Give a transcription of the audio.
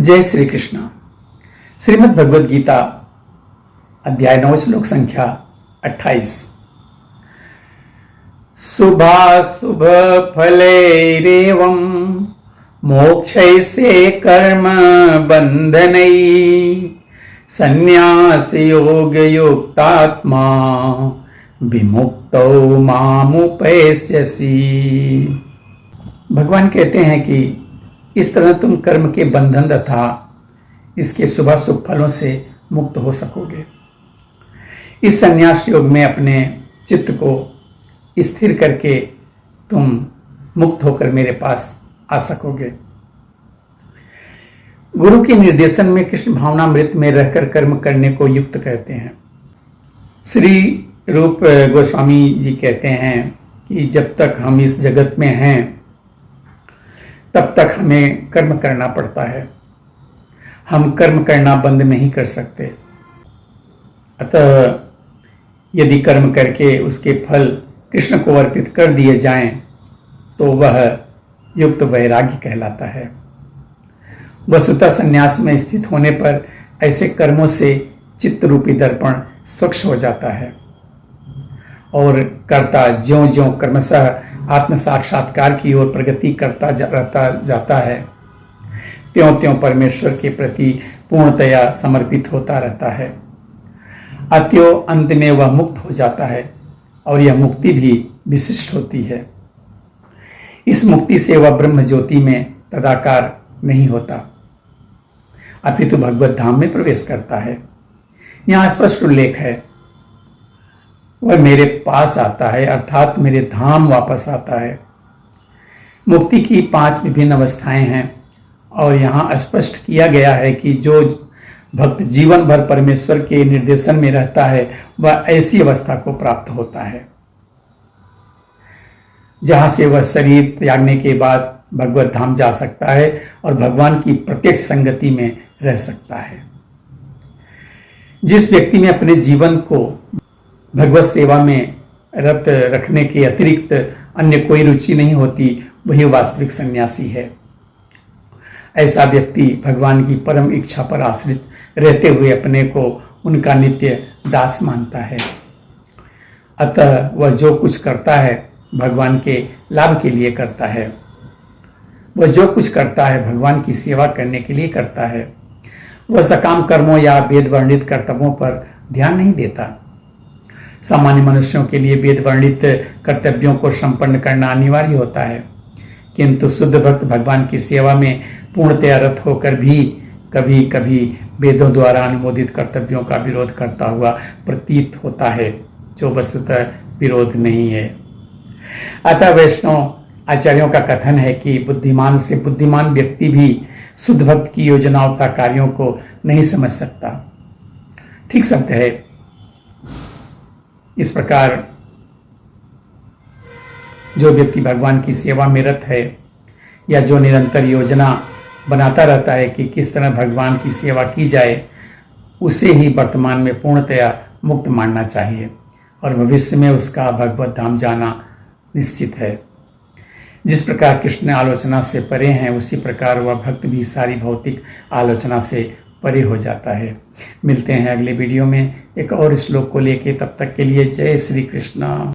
जय श्री कृष्ण। श्रीमद् भगवद गीता अध्याय 9 श्लोक संख्या 28। शुभाशुभ फलैरेवं मोक्षैसे कर्म बंधनै संन्यास योग युक्तात्मा विमुक्तो मामुपैस्यसि। भगवान कहते हैं कि इस तरह तुम कर्म के बंधन तथा इसके शुभाशुभ फलों से मुक्त हो सकोगे। इस संन्यास योग में अपने चित्त को स्थिर करके तुम मुक्त होकर मेरे पास आ सकोगे। गुरु के निर्देशन में कृष्ण भावनामृत में रहकर कर्म करने को युक्त कहते हैं। श्री रूप गोस्वामी जी कहते हैं कि जब तक हम इस जगत में हैं तब तक हमें कर्म करना पड़ता है। हम कर्म करना बंद नहीं कर सकते। अतः यदि कर्म करके उसके फल कृष्ण को अर्पित कर दिए जाएं तो वह युक्त वैराग्य कहलाता है। वस्तुतः संन्यास में स्थित होने पर ऐसे कर्मों से चित्त रूपी दर्पण स्वच्छ हो जाता है और कर्ता ज्यों ज्यों क्रमशः आत्म साक्षात्कार की ओर प्रगति करता जाता है त्यों त्यों परमेश्वर के प्रति पूर्णतया समर्पित होता रहता है। अत्यो अंत में वह मुक्त हो जाता है और यह मुक्ति भी विशिष्ट होती है। इस मुक्ति से वह ब्रह्म ज्योति में तदाकार नहीं होता अपितु भगवत धाम में प्रवेश करता है। यहाँ स्पष्ट उल्लेख है, वह मेरे पास आता है अर्थात मेरे धाम वापस आता है। मुक्ति की 5 विभिन्न अवस्थाएं हैं और यहाँ स्पष्ट किया गया है कि जो भक्त जीवन भर परमेश्वर के निर्देशन में रहता है वह ऐसी अवस्था को प्राप्त होता है जहां से वह शरीर त्यागने के बाद भगवत धाम जा सकता है और भगवान की प्रत्यक्ष संगति में रह सकता है। जिस व्यक्ति में अपने जीवन को भगवत सेवा में रत रखने के अतिरिक्त अन्य कोई रुचि नहीं होती वही वास्तविक सन्यासी है। ऐसा व्यक्ति भगवान की परम इच्छा पर आश्रित रहते हुए अपने को उनका नित्य दास मानता है। अतः वह जो कुछ करता है भगवान के लाभ के लिए करता है। वह जो कुछ करता है भगवान की सेवा करने के लिए करता है। वह सकाम कर्मों या वेद वर्णित कर्तव्यों पर ध्यान नहीं देता। सामान्य मनुष्यों के लिए वेद वर्णित कर्तव्यों को संपन्न करना अनिवार्य होता है, किंतु शुद्ध भक्त भगवान की सेवा में पूर्णतया रत होकर भी कभी कभी वेदों द्वारा अनुमोदित कर्तव्यों का विरोध करता हुआ प्रतीत होता है, जो वस्तुतः विरोध नहीं है। अतः वैष्णव आचार्यों का कथन है कि बुद्धिमान से बुद्धिमान व्यक्ति भी शुद्ध भक्त की योजनाओं का कार्यों को नहीं समझ सकता। ठीक शब्द है। इस प्रकार जो व्यक्ति भगवान की सेवा में रत है या जो निरंतर योजना बनाता रहता है कि किस तरह भगवान की सेवा की जाए, उसे ही वर्तमान में पूर्णतया मुक्त मानना चाहिए और भविष्य में उसका भगवत धाम जाना निश्चित है। जिस प्रकार कृष्ण आलोचना से परे हैं उसी प्रकार वह भक्त भी सारी भौतिक आलोचना से परे हो जाता है। मिलते हैं अगले वीडियो में एक और श्लोक को लेके। तब तक के लिए जय श्री कृष्ण।